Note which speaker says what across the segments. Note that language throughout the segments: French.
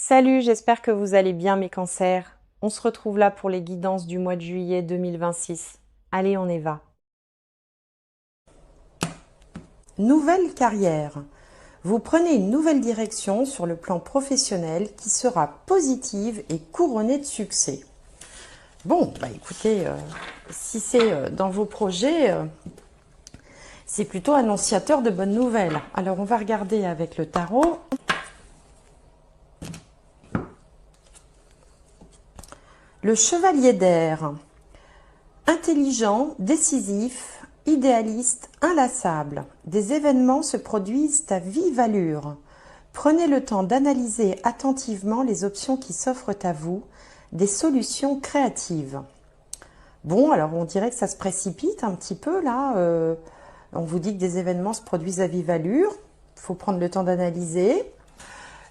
Speaker 1: Salut, j'espère que vous allez bien mes cancers. On se retrouve là pour les guidances du mois de juillet 2026. Allez, on y va. Nouvelle carrière. Vous prenez une nouvelle direction sur le plan professionnel qui sera positive et couronnée de succès. Bon, bah écoutez, si c'est dans vos projets, c'est plutôt annonciateur de bonnes nouvelles. Alors on va regarder avec le tarot. Le chevalier d'air. Intelligent, décisif, idéaliste, inlassable. Des événements se produisent à vive allure. Prenez le temps d'analyser attentivement les options qui s'offrent à vous, des solutions créatives. Bon, alors on dirait que ça se précipite un petit peu là. On vous dit que des événements se produisent à vive allure. Il faut prendre le temps d'analyser.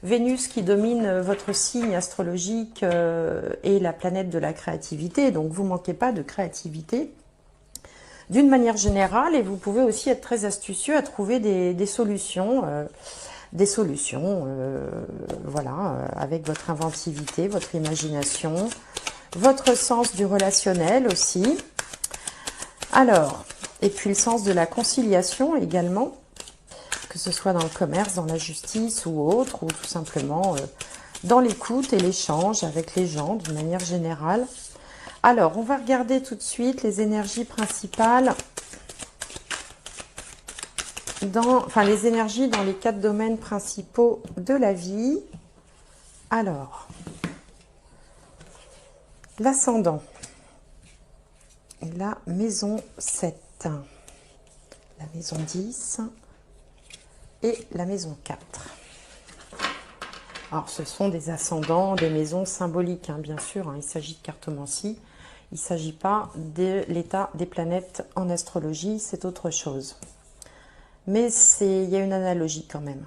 Speaker 1: Vénus qui domine votre signe astrologique est la planète de la créativité, donc vous ne manquez pas de créativité d'une manière générale, et vous pouvez aussi être très astucieux à trouver des solutions, voilà, avec votre inventivité, votre imagination, votre sens du relationnel aussi. Alors, et puis le sens de la conciliation également, que ce soit dans le commerce, dans la justice ou autre, ou tout simplement dans l'écoute et l'échange avec les gens d'une manière générale. Alors, on va regarder tout de suite les énergies principales, les énergies dans les 4 domaines principaux de la vie. Alors, l'ascendant, la maison 7, la maison 10 et la maison 4. Alors, ce sont des ascendants, des maisons symboliques, hein, bien sûr. Hein, il s'agit de cartomancie. Il ne s'agit pas de l'état des planètes en astrologie, c'est autre chose. Mais il y a une analogie quand même.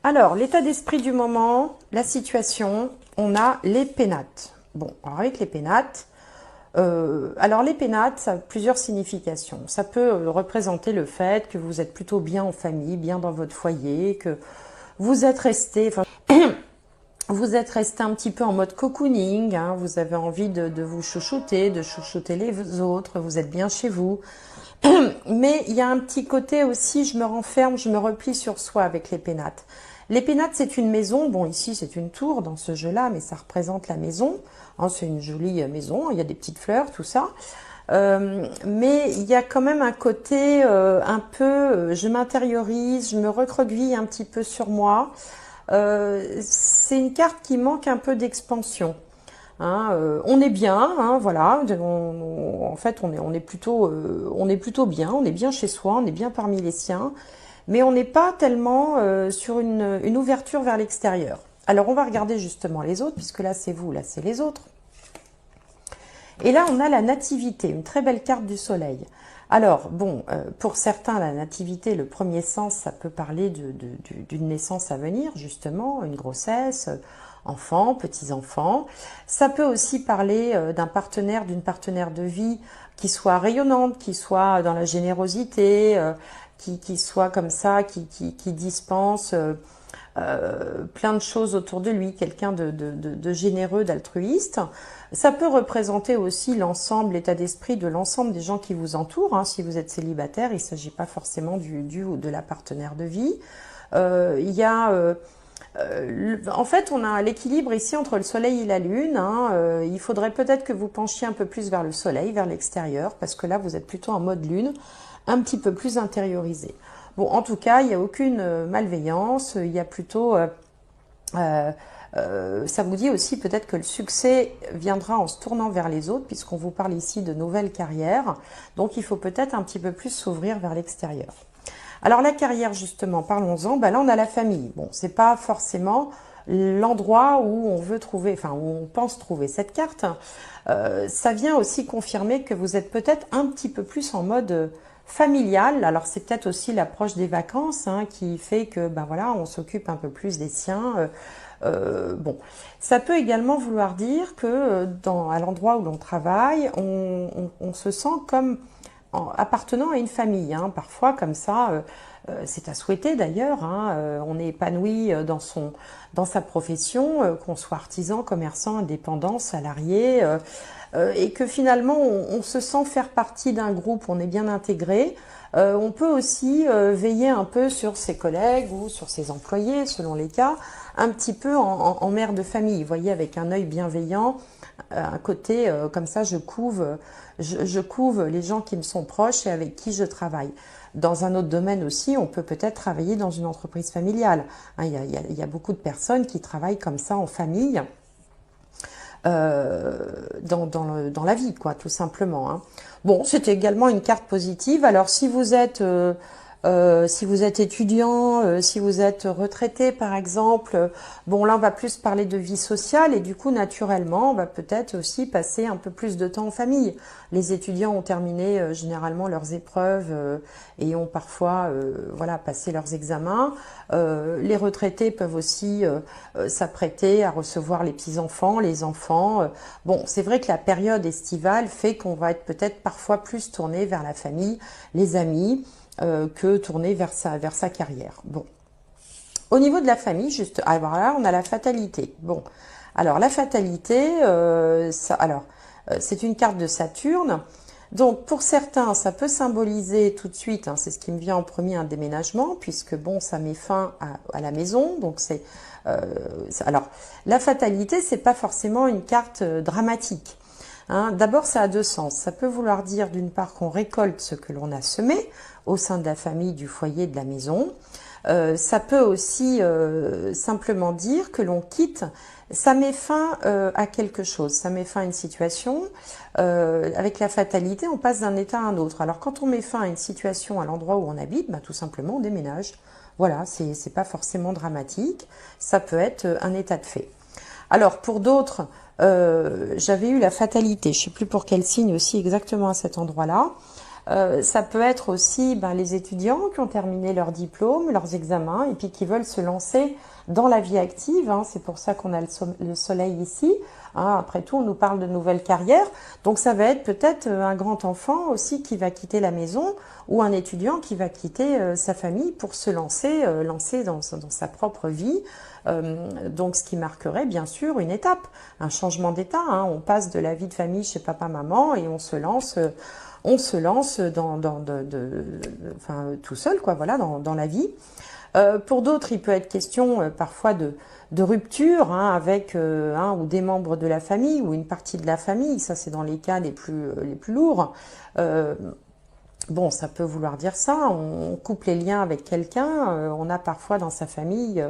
Speaker 1: Alors, l'état d'esprit du moment, la situation, on a les pénates. Bon, alors avec les pénates, les pénates, ça a plusieurs significations. Ça peut représenter le fait que vous êtes plutôt bien en famille, bien dans votre foyer, que vous êtes resté... Vous êtes resté un petit peu en mode cocooning, hein, vous avez envie de vous chouchouter, de chouchouter les autres, vous êtes bien chez vous. Mais il y a un petit côté aussi, je me renferme, je me replie sur soi avec les pénates. Les pénates, c'est une maison, bon ici c'est une tour dans ce jeu-là, mais ça représente la maison. Hein, c'est une jolie maison, il y a des petites fleurs, tout ça. Mais il y a quand même un côté un peu, je m'intériorise, je me recroqueville un petit peu sur moi. C'est une carte qui manque un peu d'expansion. Hein, on est bien, hein, voilà. En fait, on est plutôt bien. On est bien chez soi, on est bien parmi les siens, mais on n'est pas tellement sur une ouverture vers l'extérieur. Alors, on va regarder justement les autres, puisque là c'est vous, là c'est les autres. Et là, on a la nativité, une très belle carte du soleil. Alors, bon, pour certains, la nativité, le premier sens, ça peut parler d'une naissance à venir, justement, une grossesse, enfants, petits-enfants. Ça peut aussi parler d'un partenaire, d'une partenaire de vie qui soit rayonnante, qui soit dans la générosité, qui soit comme ça, qui dispense plein de choses autour de lui, quelqu'un de généreux, d'altruiste. Ça peut représenter aussi l'ensemble, l'état d'esprit de l'ensemble des gens qui vous entourent. Hein. Si vous êtes célibataire, il ne s'agit pas forcément du ou de la partenaire de vie. En fait, on a l'équilibre ici entre le soleil et la lune. Hein. Il faudrait peut-être que vous penchiez un peu plus vers le soleil, vers l'extérieur, parce que là, vous êtes plutôt en mode lune, un petit peu plus intériorisé. Bon, en tout cas, il n'y a aucune malveillance, il y a plutôt... ça vous dit aussi peut-être que le succès viendra en se tournant vers les autres, puisqu'on vous parle ici de nouvelles carrières. Donc, il faut peut-être un petit peu plus s'ouvrir vers l'extérieur. Alors, la carrière, justement, parlons-en. Ben là, on a la famille. Bon, c'est pas forcément l'endroit où on veut trouver, enfin, où on pense trouver cette carte. Ça vient aussi confirmer que vous êtes peut-être un petit peu plus en mode familial. Alors, c'est peut-être aussi l'approche des vacances hein, qui fait que, ben voilà, on s'occupe un peu plus des siens. Bon, ça peut également vouloir dire que à l'endroit où l'on travaille, on se sent comme appartenant à une famille. Hein. Parfois, comme ça, c'est à souhaiter d'ailleurs, hein, on est épanoui dans sa profession, qu'on soit artisan, commerçant, indépendant, salarié, et que finalement on se sent faire partie d'un groupe, on est bien intégré. On peut aussi veiller un peu sur ses collègues ou sur ses employés, selon les cas, un petit peu en mère de famille, vous voyez, avec un œil bienveillant, un côté comme ça, je couve les gens qui me sont proches et avec qui je travaille. Dans un autre domaine aussi, on peut peut-être travailler dans une entreprise familiale. Hein, il y a beaucoup de personnes qui travaillent comme ça en famille, dans la vie, quoi, tout simplement. Hein. Bon, c'était également une carte positive. Alors, si vous êtes étudiant, si vous êtes retraité par exemple, bon là on va plus parler de vie sociale et du coup naturellement on va peut-être aussi passer un peu plus de temps en famille. Les étudiants ont terminé généralement leurs épreuves et ont parfois voilà, passé leurs examens. Les retraités peuvent aussi s'apprêter à recevoir les petits-enfants, les enfants. Bon, c'est vrai que la période estivale fait qu'on va être peut-être parfois plus tourné vers la famille, les amis, que tourner vers sa carrière. Bon. Au niveau de la famille, juste, alors là, on a la fatalité. Bon, alors la fatalité, c'est une carte de Saturne. Donc, pour certains, ça peut symboliser tout de suite, hein, c'est ce qui me vient en premier, un déménagement, puisque bon, ça met fin à la maison. Donc, alors, la fatalité, c'est pas forcément une carte dramatique. Hein. D'abord, ça a deux sens. Ça peut vouloir dire, d'une part, qu'on récolte ce que l'on a semé au sein de la famille, du foyer, de la maison. Ça peut aussi simplement dire que l'on quitte, ça met fin à quelque chose, ça met fin à une situation. Avec la fatalité, on passe d'un état à un autre. Alors quand on met fin à une situation à l'endroit où on habite, bah, tout simplement on déménage. Voilà, c'est pas forcément dramatique, ça peut être un état de fait. Alors pour d'autres, j'avais eu la fatalité, je ne sais plus pour quel signe aussi exactement à cet endroit-là. Ça peut être aussi les étudiants qui ont terminé leur diplôme, leurs examens, et puis qui veulent se lancer dans la vie active. Hein. C'est pour ça qu'on a le soleil ici. Hein. Après tout, on nous parle de nouvelles carrières. Donc ça va être peut-être un grand enfant aussi qui va quitter la maison ou un étudiant qui va quitter sa famille pour se lancer dans sa propre vie. Donc ce qui marquerait bien sûr une étape, un changement d'état. Hein. On passe de la vie de famille chez papa-maman et on se lance tout seul, quoi, voilà, dans la vie. Pour d'autres, il peut être question parfois de rupture hein, avec un ou des membres de la famille ou une partie de la famille. Ça, c'est dans les cas les plus lourds. Bon, ça peut vouloir dire ça. On coupe les liens avec quelqu'un. On a parfois dans sa famille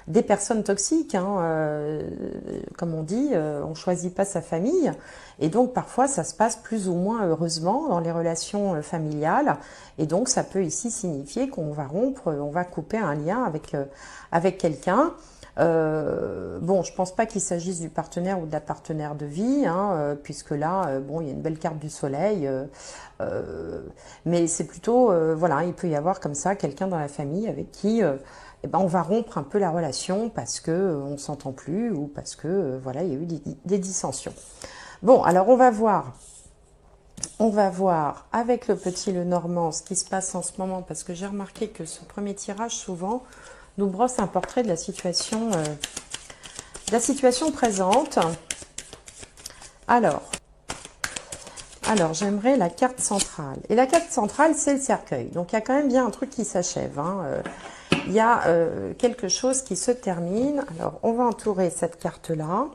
Speaker 1: des personnes toxiques. Hein, comme on dit, on choisit pas sa famille. Et donc, parfois, ça se passe plus ou moins heureusement dans les relations familiales. Et donc, ça peut ici signifier qu'on va rompre, on va couper un lien avec quelqu'un. Bon, je pense pas qu'il s'agisse du partenaire ou de la partenaire de vie, hein, puisque là, bon, il y a une belle carte du soleil, mais c'est plutôt, voilà, il peut y avoir comme ça quelqu'un dans la famille avec qui, on va rompre un peu la relation parce que on s'entend plus ou parce que, voilà, il y a eu des dissensions. Bon, alors on va voir avec le petit Lenormand ce qui se passe en ce moment, parce que j'ai remarqué que ce premier tirage, souvent, nous brosse un portrait de la situation présente. Alors j'aimerais la carte centrale. Et la carte centrale, c'est le cercueil. Donc, il y a quand même bien un truc qui s'achève. Hein. Il y a quelque chose qui se termine. Alors, on va entourer cette carte-là.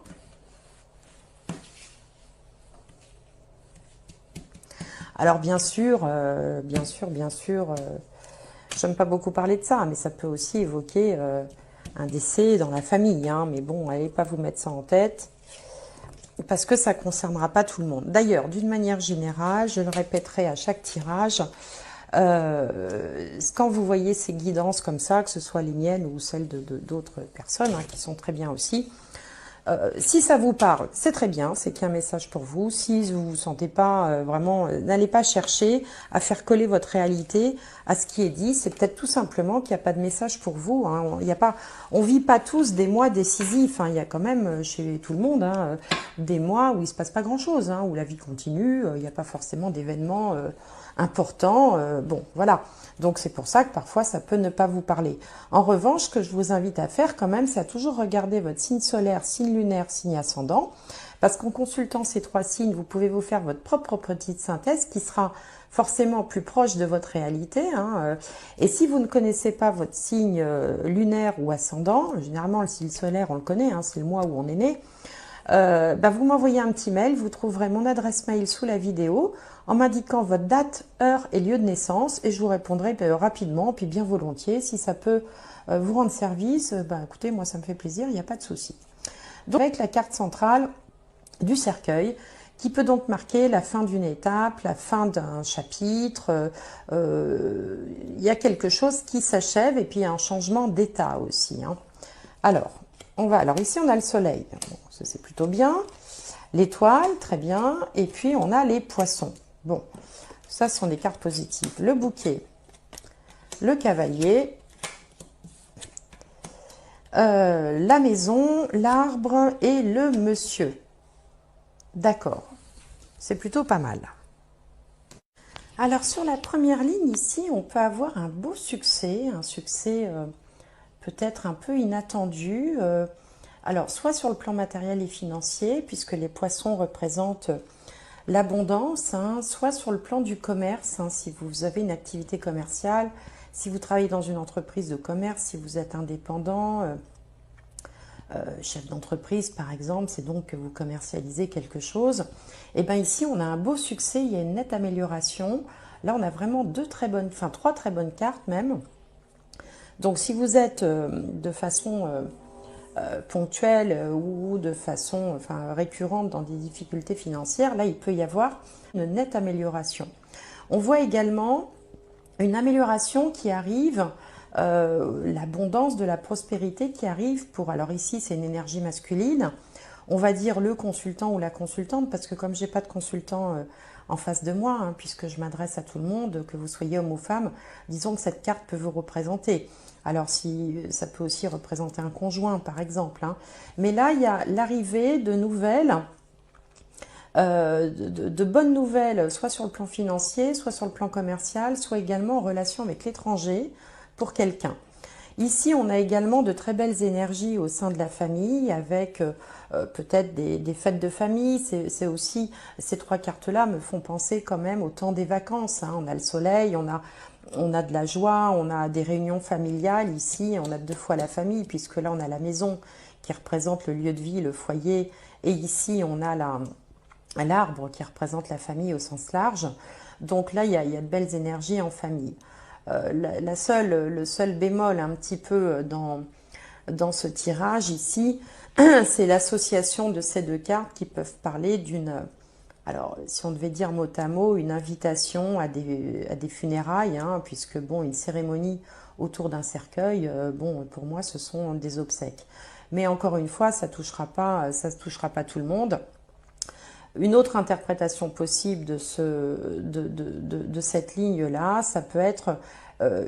Speaker 1: Alors, bien sûr, j'aime pas beaucoup parler de ça, mais ça peut aussi évoquer un décès dans la famille. Hein, mais bon, allez pas vous mettre ça en tête, parce que ça ne concernera pas tout le monde. D'ailleurs, d'une manière générale, je le répéterai à chaque tirage, quand vous voyez ces guidances comme ça, que ce soit les miennes ou celles d'autres personnes, hein, qui sont très bien aussi, si ça vous parle, c'est très bien, c'est qu'il y a un message pour vous. Si vous ne vous sentez pas vraiment, n'allez pas chercher à faire coller votre réalité à ce qui est dit. C'est peut-être tout simplement qu'il n'y a pas de message pour vous. Hein. On vit pas tous des mois décisifs. Hein. Il y a quand même chez tout le monde des mois où il se passe pas grand-chose, hein, où la vie continue. Il n'y a pas forcément d'événements important. Bon, voilà. Donc c'est pour ça que parfois ça peut ne pas vous parler. En revanche, ce que je vous invite à faire quand même, c'est à toujours regarder votre signe solaire, signe lunaire, signe ascendant. Parce qu'en consultant ces 3 signes, vous pouvez vous faire votre propre petite synthèse qui sera forcément plus proche de votre réalité. Et si vous ne connaissez pas votre signe lunaire ou ascendant, généralement le signe solaire on le connaît, c'est le mois où on est né, vous m'envoyez un petit mail, vous trouverez mon adresse mail sous la vidéo en m'indiquant votre date, heure et lieu de naissance et je vous répondrai rapidement puis bien volontiers si ça peut vous rendre service. Écoutez, moi ça me fait plaisir, il n'y a pas de souci. Donc avec la carte centrale du cercueil qui peut donc marquer la fin d'une étape, la fin d'un chapitre, il y a quelque chose qui s'achève et puis il y a un changement d'état aussi. Alors ici on a le soleil, bon, ça c'est plutôt bien, l'étoile, très bien, et puis on a les poissons. Bon, ça ce sont des cartes positives. Le bouquet, le cavalier, la maison, l'arbre et le monsieur. D'accord, c'est plutôt pas mal. Alors sur la première ligne ici, on peut avoir un beau succès, un succès peut-être un peu inattendu. Alors soit sur le plan matériel et financier, puisque les poissons représentent l'abondance, soit sur le plan du commerce, si vous avez une activité commerciale, si vous travaillez dans une entreprise de commerce, si vous êtes indépendant, chef d'entreprise par exemple, c'est donc que vous commercialisez quelque chose. Et bien ici on a un beau succès, il y a une nette amélioration. Là on a vraiment 3 très bonnes cartes même. Donc si vous êtes de façon ponctuelle ou de façon récurrente dans des difficultés financières, là il peut y avoir une nette amélioration. On voit également une amélioration qui arrive, l'abondance de la prospérité qui arrive pour, alors ici c'est une énergie masculine, on va dire le consultant ou la consultante, parce que comme j'ai pas de consultant en face de moi, puisque je m'adresse à tout le monde, que vous soyez homme ou femme, disons que cette carte peut vous représenter. Alors si ça peut aussi représenter un conjoint par exemple, mais là il y a l'arrivée de nouvelles, de bonnes nouvelles, soit sur le plan financier, soit sur le plan commercial, soit également en relation avec l'étranger pour quelqu'un. Ici, on a également de très belles énergies au sein de la famille, avec peut-être des fêtes de famille. C'est aussi, ces 3 cartes-là me font penser quand même au temps des vacances. On a le soleil, on a de la joie, on a des réunions familiales. Ici, on a 2 fois la famille, puisque là, on a la maison qui représente le lieu de vie, le foyer. Et ici, on a l'arbre qui représente la famille au sens large. Donc là, il y a de belles énergies en famille. Le seul bémol un petit peu dans ce tirage ici, c'est l'association de ces 2 cartes qui peuvent parler d'une, alors si on devait dire mot à mot, une invitation à des funérailles, puisque bon, une cérémonie autour d'un cercueil, bon, pour moi ce sont des obsèques. Mais encore une fois, ça touchera pas tout le monde. Une autre interprétation possible de cette ligne-là, ça peut être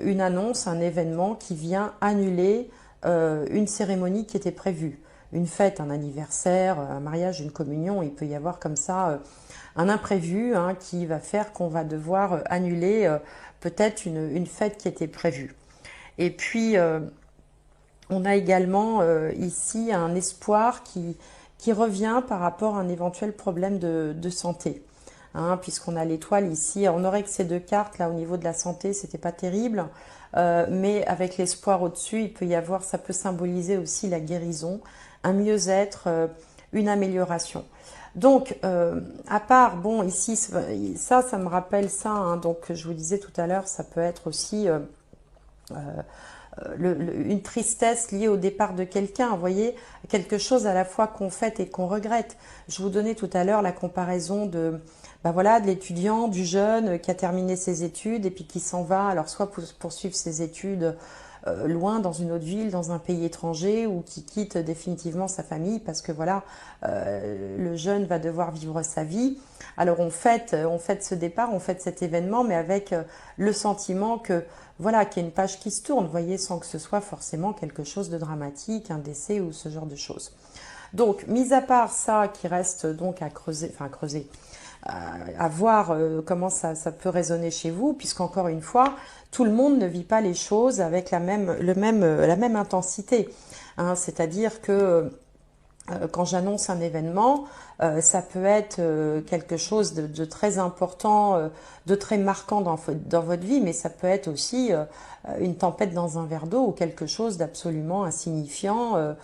Speaker 1: une annonce, un événement qui vient annuler une cérémonie qui était prévue. Une fête, un anniversaire, un mariage, une communion, il peut y avoir comme ça un imprévu qui va faire qu'on va devoir annuler peut-être une fête qui était prévue. Et puis, on a également ici un espoir qui revient par rapport à un éventuel problème de santé. Puisqu'on a l'étoile ici. On aurait que ces 2 cartes là au niveau de la santé, c'était pas terrible, mais avec l'espoir au-dessus, il peut y avoir, ça peut symboliser aussi la guérison, un mieux-être, une amélioration. Donc, à part, bon, ici, ça me rappelle ça, donc je vous disais tout à l'heure, ça peut être aussi une tristesse liée au départ de quelqu'un, vous voyez, quelque chose à la fois qu'on fête et qu'on regrette. Je vous donnais tout à l'heure la comparaison de l'étudiant, du jeune qui a terminé ses études et puis qui s'en va, alors soit pour poursuivre ses études loin dans une autre ville, dans un pays étranger, ou qui quitte définitivement sa famille parce que voilà, le jeune va devoir vivre sa vie. Alors on fête ce départ, on fête cet événement, mais avec le sentiment que voilà, qu'il y a une page qui se tourne, vous voyez, sans que ce soit forcément quelque chose de dramatique, un décès ou ce genre de choses. Donc, mis à part ça qui reste donc à creuser, à voir comment ça peut résonner chez vous, puisqu'encore une fois, tout le monde ne vit pas les choses avec la même intensité. Hein. C'est-à-dire que quand j'annonce un événement, ça peut être quelque chose de très important, de très marquant dans votre vie, mais ça peut être aussi une tempête dans un verre d'eau ou quelque chose d'absolument insignifiant.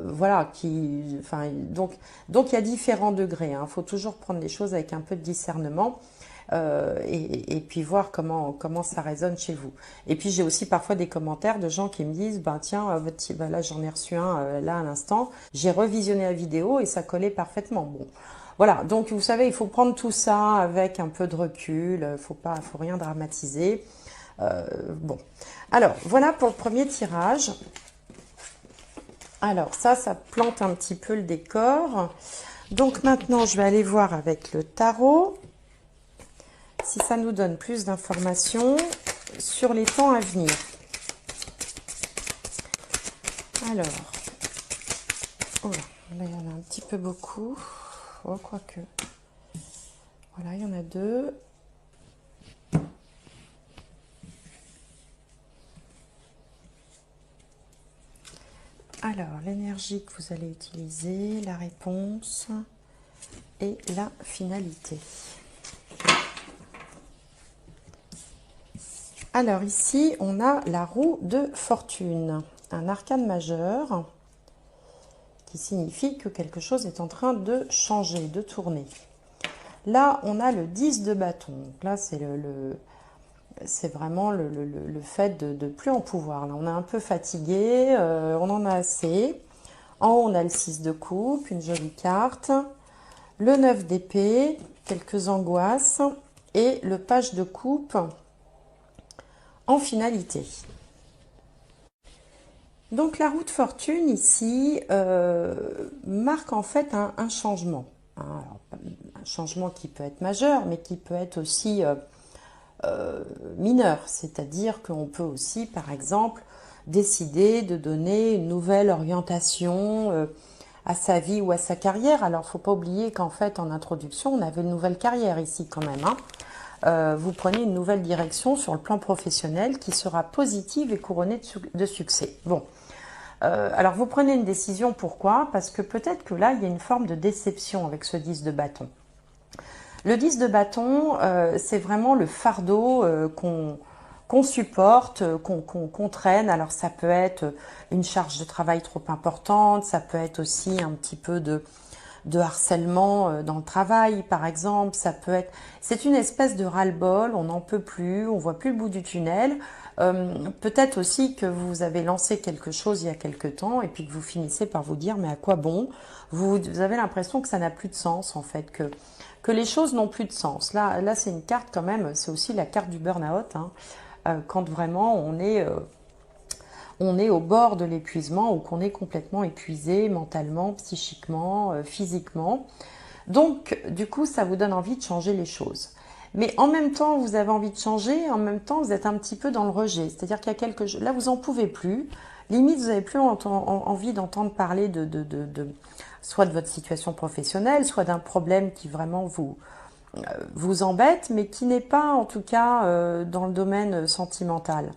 Speaker 1: Voilà, enfin, donc il y a différents degrés. Hein. Faut toujours prendre les choses avec un peu de discernement. Et puis voir comment ça résonne chez vous. Et puis j'ai aussi parfois des commentaires de gens qui me disent, ben tiens, là j'en ai reçu un là à l'instant, j'ai revisionné la vidéo et ça collait parfaitement. Bon, voilà. Donc vous savez, il faut prendre tout ça avec un peu de recul. Faut rien dramatiser. Bon, alors voilà pour le premier tirage. Alors ça plante un petit peu le décor. Donc maintenant, je vais aller voir avec le tarot si ça nous donne plus d'informations sur les temps à venir. Alors, oh là, il y en a un petit peu beaucoup. Oh, quoique. Voilà, il y en a deux. Alors, l'énergie que vous allez utiliser, la réponse et la finalité. Alors ici, on a la roue de fortune, un arcane majeur qui signifie que quelque chose est en train de changer, de tourner. Là, on a le 10 de bâton. Donc là, c'est vraiment le fait de plus en pouvoir. Là, on est un peu fatigué, on en a assez. En haut, on a le 6 de coupe, une jolie carte. Le 9 d'épée, quelques angoisses. Et le page de coupe en finalité. Donc la roue de fortune ici marque en fait un changement. Alors, un changement qui peut être majeur, mais qui peut être aussi mineur. C'est-à-dire qu'on peut aussi, par exemple, décider de donner une nouvelle orientation à sa vie ou à sa carrière. Alors, il ne faut pas oublier qu'en fait, en introduction, on avait une nouvelle carrière ici quand même. Vous prenez une nouvelle direction sur le plan professionnel qui sera positive et couronnée de succès. Bon, alors vous prenez une décision, pourquoi? Parce que peut-être que là, il y a une forme de déception avec ce 10 de bâton. Le 10 de bâton, c'est vraiment le fardeau qu'on supporte, qu'on traîne. Alors ça peut être une charge de travail trop importante, ça peut être aussi un petit peu de harcèlement dans le travail, par exemple. Ça peut être, c'est une espèce de ras-le-bol, on n'en peut plus, on voit plus le bout du tunnel. Peut-être aussi que vous avez lancé quelque chose il y a quelque temps et puis que vous finissez par vous dire mais à quoi bon? Vous avez l'impression que ça n'a plus de sens en fait, que les choses n'ont plus de sens. Là c'est une carte quand même, c'est aussi la carte du burn-out, quand vraiment on est au bord de l'épuisement ou qu'on est complètement épuisé mentalement, psychiquement, physiquement. Donc, du coup, ça vous donne envie de changer les choses. Mais en même temps, vous avez envie de changer, en même temps, vous êtes un petit peu dans le rejet. C'est-à-dire qu'il y a quelque chose... Là, vous n'en pouvez plus. Limite, vous n'avez plus envie d'entendre parler soit de votre situation professionnelle, soit d'un problème qui vraiment vous embête, mais qui n'est pas, en tout cas, dans le domaine sentimental.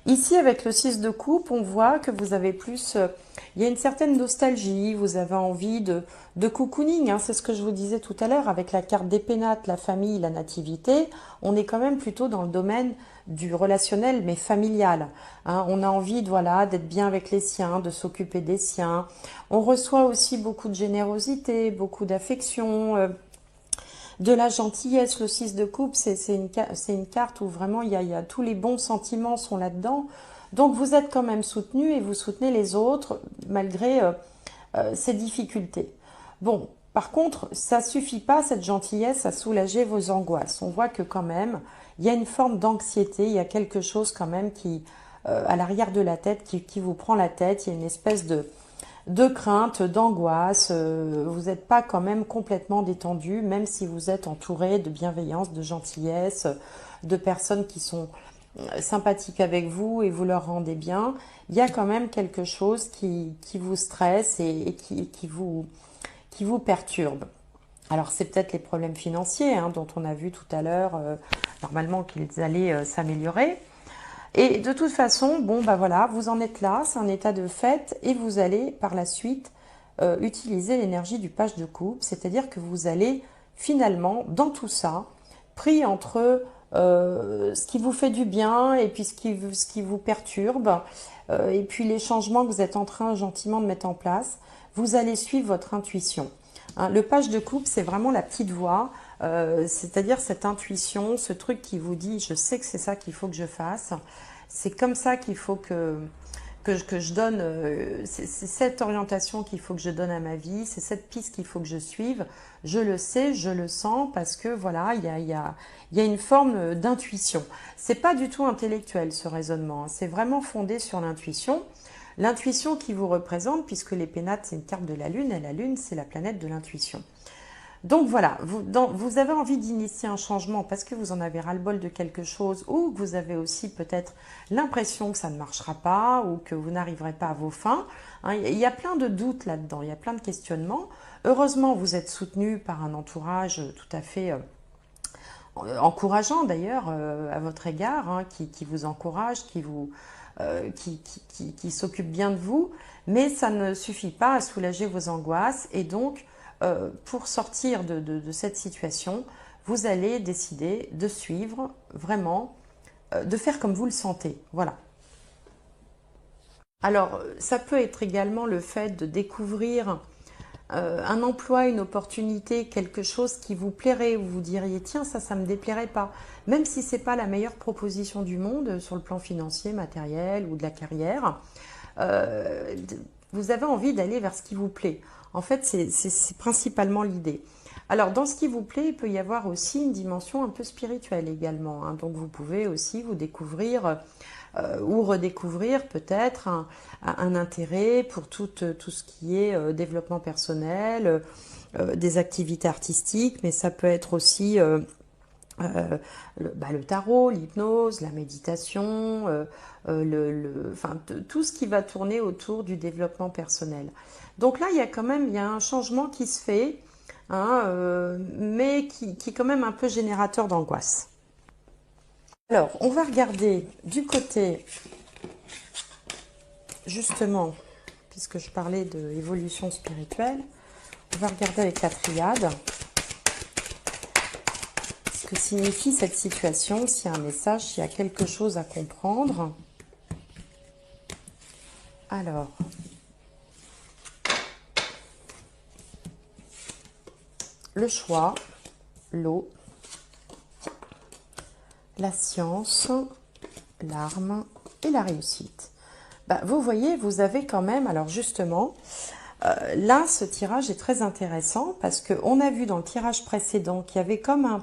Speaker 1: Ici, avec le 6 de coupe, on voit que vous avez plus... il y a une certaine nostalgie, vous avez envie de cocooning, c'est ce que je vous disais tout à l'heure, avec la carte des pénates, la famille, la nativité, on est quand même plutôt dans le domaine du relationnel, mais familial. On a envie d'être bien avec les siens, de s'occuper des siens. On reçoit aussi beaucoup de générosité, beaucoup d'affection, de la gentillesse. Le 6 de coupe, c'est une carte où vraiment il y a tous les bons sentiments sont là-dedans. Donc vous êtes quand même soutenu et vous soutenez les autres malgré ces difficultés. Bon, par contre, ça suffit pas cette gentillesse à soulager vos angoisses. On voit que quand même, il y a une forme d'anxiété, il y a quelque chose quand même qui, à l'arrière de la tête, qui vous prend la tête. Il y a une espèce de crainte, d'angoisse, vous n'êtes pas quand même complètement détendu, même si vous êtes entouré de bienveillance, de gentillesse, de personnes qui sont sympathiques avec vous et vous leur rendez bien. Il y a quand même quelque chose qui vous stresse et qui vous perturbe. Alors, c'est peut-être les problèmes financiers hein, dont on a vu tout à l'heure, normalement qu'ils allaient s'améliorer. Et de toute façon, bon, bah voilà, vous en êtes là, c'est un état de fait, et vous allez par la suite utiliser l'énergie du page de coupe, c'est-à-dire que vous allez finalement, dans tout ça, pris entre ce qui vous fait du bien et puis ce qui vous perturbe, et puis les changements que vous êtes en train gentiment de mettre en place, vous allez suivre votre intuition. Hein, le page de coupe, c'est vraiment la petite voix, c'est-à-dire cette intuition, ce truc qui vous dit, je sais que c'est ça qu'il faut que je fasse, c'est comme ça qu'il faut que je donne, c'est cette orientation qu'il faut que je donne à ma vie, c'est cette piste qu'il faut que je suive, je le sais, je le sens, parce que voilà, il y a une forme d'intuition. C'est pas du tout intellectuel ce raisonnement, hein, c'est vraiment fondé sur l'intuition. L'intuition qui vous représente, puisque les pénates, c'est une carte de la Lune, et la Lune, c'est la planète de l'intuition. Donc voilà, vous avez envie d'initier un changement parce que vous en avez ras-le-bol de quelque chose ou que vous avez aussi peut-être l'impression que ça ne marchera pas ou que vous n'arriverez pas à vos fins. Hein, il y a plein de doutes là-dedans, il y a plein de questionnements. Heureusement, vous êtes soutenu par un entourage tout à fait encourageant d'ailleurs à votre égard, hein, qui vous encourage, qui s'occupe bien de vous, mais ça ne suffit pas à soulager vos angoisses et donc pour sortir de cette situation, vous allez décider de suivre vraiment, de faire comme vous le sentez. Voilà. Alors, ça peut être également le fait de découvrir un emploi, une opportunité, quelque chose qui vous plairait, où vous diriez tiens ça me déplairait pas, même si c'est pas la meilleure proposition du monde sur le plan financier, matériel ou de la carrière, euh, vous avez envie d'aller vers ce qui vous plaît. En fait, c'est principalement l'idée. Alors, dans ce qui vous plaît, il peut y avoir aussi une dimension un peu spirituelle également, hein. Donc, vous pouvez aussi vous découvrir ou redécouvrir peut-être un intérêt pour tout ce qui est développement personnel, des activités artistiques, mais ça peut être aussi le tarot, l'hypnose, la méditation, enfin, tout ce qui va tourner autour du développement personnel. Donc là, il y a un changement qui se fait, hein, mais qui est quand même un peu générateur d'angoisse. Alors, on va regarder du côté, justement, puisque je parlais d'évolution spirituelle, on va regarder avec la triade ce que signifie cette situation, s'il y a un message, s'il y a quelque chose à comprendre. Alors, le choix, l'eau, la science, l'arme et la réussite. Bah, vous voyez, vous avez quand même, alors justement, là, ce tirage est très intéressant parce qu'on a vu dans le tirage précédent qu'il y avait comme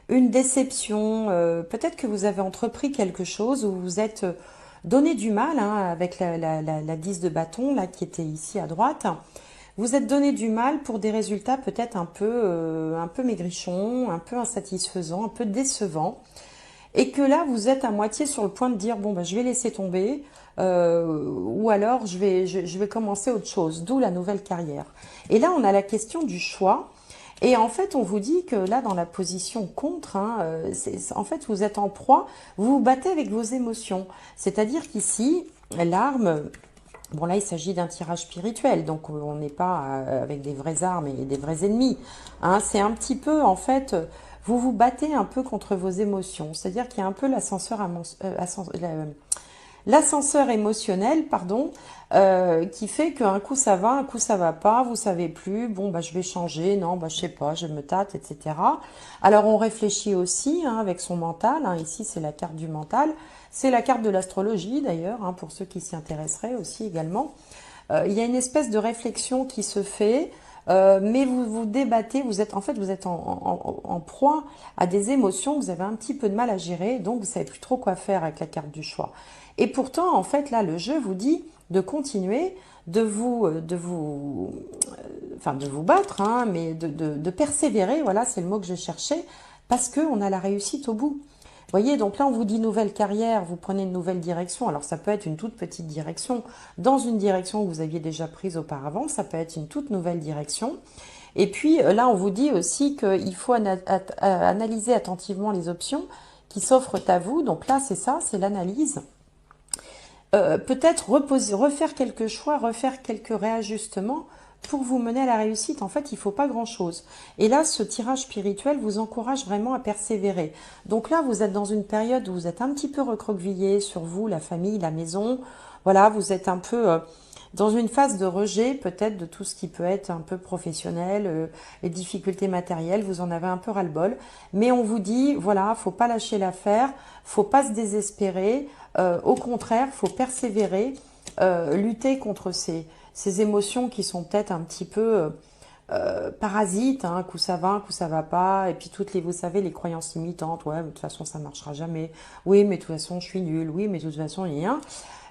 Speaker 1: une déception. Peut-être que vous avez entrepris quelque chose ou vous êtes donné du mal hein, avec la 10 de bâton là, qui était ici à droite. Vous êtes donné du mal pour des résultats peut-être un peu maigrichons, un peu insatisfaisants, un peu décevants. Et que là, vous êtes à moitié sur le point de dire, bon, bah, je vais laisser tomber, ou alors je vais commencer autre chose, d'où la nouvelle carrière. Et là, on a la question du choix. Et en fait, on vous dit que là, dans la position contre, hein, en fait, vous êtes en proie, vous vous battez avec vos émotions. C'est-à-dire qu'ici, l'arme, bon là, il s'agit d'un tirage spirituel, donc on n'est pas avec des vraies armes et des vrais ennemis. Hein, c'est un petit peu, en fait, vous vous battez un peu contre vos émotions. C'est-à-dire qu'il y a un peu l'ascenseur émotionnel, pardon, qui fait qu'un coup ça va, un coup ça va pas, vous savez plus, bon bah je vais changer, non bah je sais pas, je me tâte, etc. Alors on réfléchit aussi hein, avec son mental, hein, ici c'est la carte du mental, c'est la carte de l'astrologie d'ailleurs, hein, pour ceux qui s'y intéresseraient aussi également. Il y a une espèce de réflexion qui se fait, mais vous vous débattez, vous êtes en proie à des émotions que vous avez un petit peu de mal à gérer, donc vous savez plus trop quoi faire avec la carte du choix. Et pourtant, en fait, là, le jeu vous dit de continuer, enfin, de vous battre, hein, mais de persévérer, voilà, c'est le mot que je cherchais, parce qu'on a la réussite au bout. Voyez, donc là, on vous dit nouvelle carrière, vous prenez une nouvelle direction. Alors, ça peut être une toute petite direction dans une direction que vous aviez déjà prise auparavant. Ça peut être une toute nouvelle direction. Et puis, là, on vous dit aussi qu'il faut analyser attentivement les options qui s'offrent à vous. Donc là, c'est ça, c'est l'analyse. Peut-être refaire quelques choix, refaire quelques réajustements pour vous mener à la réussite. En fait, il ne faut pas grand-chose. Et là, ce tirage spirituel vous encourage vraiment à persévérer. Donc là, vous êtes dans une période où vous êtes un petit peu recroquevillé sur vous, la famille, la maison. Voilà, vous êtes un peu dans une phase de rejet peut-être de tout ce qui peut être un peu professionnel, les difficultés matérielles, vous en avez un peu ras-le-bol. Mais on vous dit, voilà, faut pas lâcher l'affaire, faut pas se désespérer. Au contraire, faut persévérer, lutter contre ces émotions qui sont peut-être un petit peu parasites, hein, coup ça va, coup ça va pas, et puis toutes les, vous savez, les croyances limitantes, ouais, mais de toute façon ça marchera jamais, oui, mais de toute façon je suis nulle, oui, mais de toute façon il y a.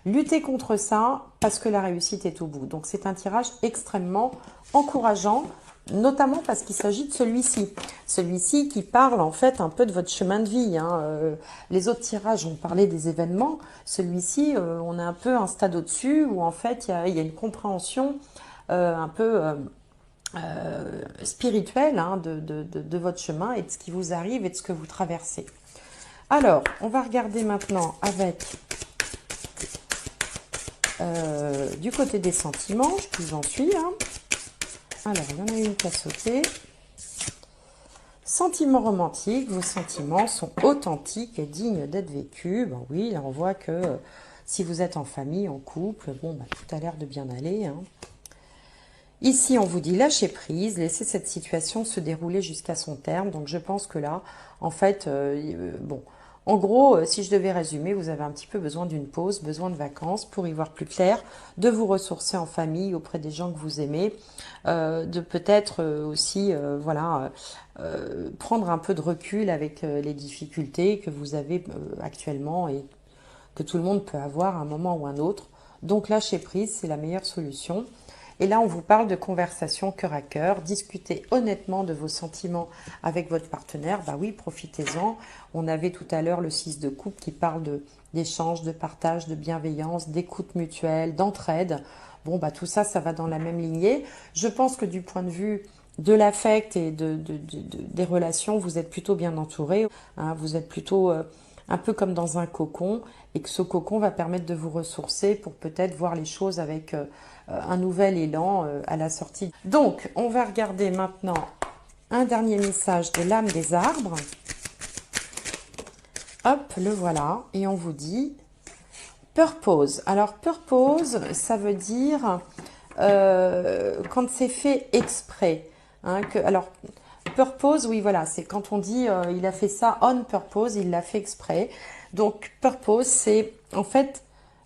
Speaker 1: Lutter contre ça parce que la réussite est au bout. Donc c'est un tirage extrêmement encourageant, notamment parce qu'il s'agit de celui-ci. Celui-ci qui parle en fait un peu de votre chemin de vie. Hein. Les autres tirages ont parlé des événements. Celui-ci, on est un peu un stade au-dessus où en fait il y a une compréhension un peu spirituelle hein, de votre chemin et de ce qui vous arrive et de ce que vous traversez. Alors, on va regarder maintenant avec du côté des sentiments, je vous en suis. Hein. Alors, il y en a une qui a sauté. Sentiments romantiques, vos sentiments sont authentiques et dignes d'être vécus. Ben oui, là on voit que si vous êtes en famille, en couple, bon, ben, tout a l'air de bien aller. Hein. Ici, on vous dit lâcher prise, laisser cette situation se dérouler jusqu'à son terme. Donc, je pense que là, en fait, bon, en gros, si je devais résumer, vous avez un petit peu besoin d'une pause, besoin de vacances pour y voir plus clair, de vous ressourcer en famille auprès des gens que vous aimez, de peut-être aussi, voilà, prendre un peu de recul avec les difficultés que vous avez actuellement et que tout le monde peut avoir à un moment ou un autre. Donc, lâcher prise, c'est la meilleure solution. Et là, on vous parle de conversation cœur à cœur. Discutez honnêtement de vos sentiments avec votre partenaire. Bah oui, profitez-en. On avait tout à l'heure le 6 de coupe qui parle d'échange, de partage, de bienveillance, d'écoute mutuelle, d'entraide. Bon, bah tout ça, ça va dans la même lignée. Je pense que du point de vue de l'affect et des relations, vous êtes plutôt bien entouré. Hein, vous êtes plutôt un peu comme dans un cocon et que ce cocon va permettre de vous ressourcer pour peut-être voir les choses avec un nouvel élan à la sortie. Donc, on va regarder maintenant un dernier message de l'âme des arbres. Hop, le voilà. Et on vous dit purpose. Alors, purpose, ça veut dire quand c'est fait exprès. Hein, alors, purpose, oui, voilà, c'est quand on dit il a fait ça on purpose, il l'a fait exprès. Donc, purpose, c'est en fait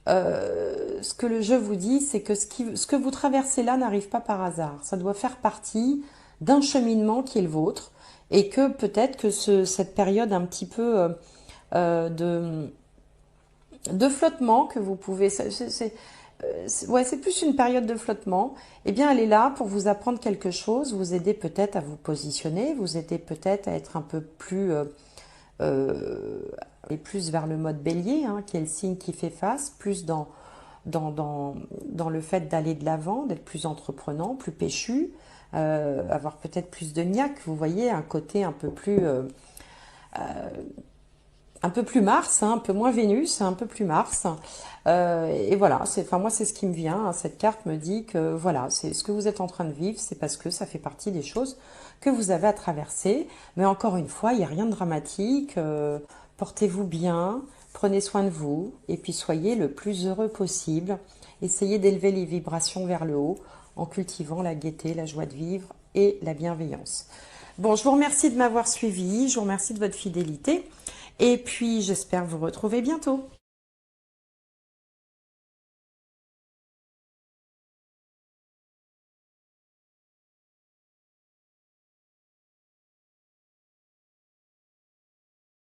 Speaker 1: ce que le jeu vous dit, c'est que ce que vous traversez là n'arrive pas par hasard. Ça doit faire partie d'un cheminement qui est le vôtre et que peut-être que cette période un petit peu de flottement que vous pouvez... Ouais, c'est plus une période de flottement. Eh bien, elle est là pour vous apprendre quelque chose, vous aider peut-être à vous positionner, vous aider peut-être à être un peu plus... et plus vers le mode bélier, hein, qui est le signe qui fait face, plus dans le fait d'aller de l'avant, d'être plus entreprenant, plus péchu, avoir peut-être plus de niaque, vous voyez, un côté un peu plus Mars, hein, un peu moins Vénus, un peu plus Mars. Et voilà, enfin moi c'est ce qui me vient. Hein, cette carte me dit que voilà, c'est ce que vous êtes en train de vivre, c'est parce que ça fait partie des choses que vous avez à traverser. Mais encore une fois, il n'y a rien de dramatique. Portez-vous bien, prenez soin de vous et puis soyez le plus heureux possible. Essayez d'élever les vibrations vers le haut en cultivant la gaieté, la joie de vivre et la bienveillance. Bon, je vous remercie de m'avoir suivi, je vous remercie de votre fidélité et puis j'espère vous retrouver bientôt.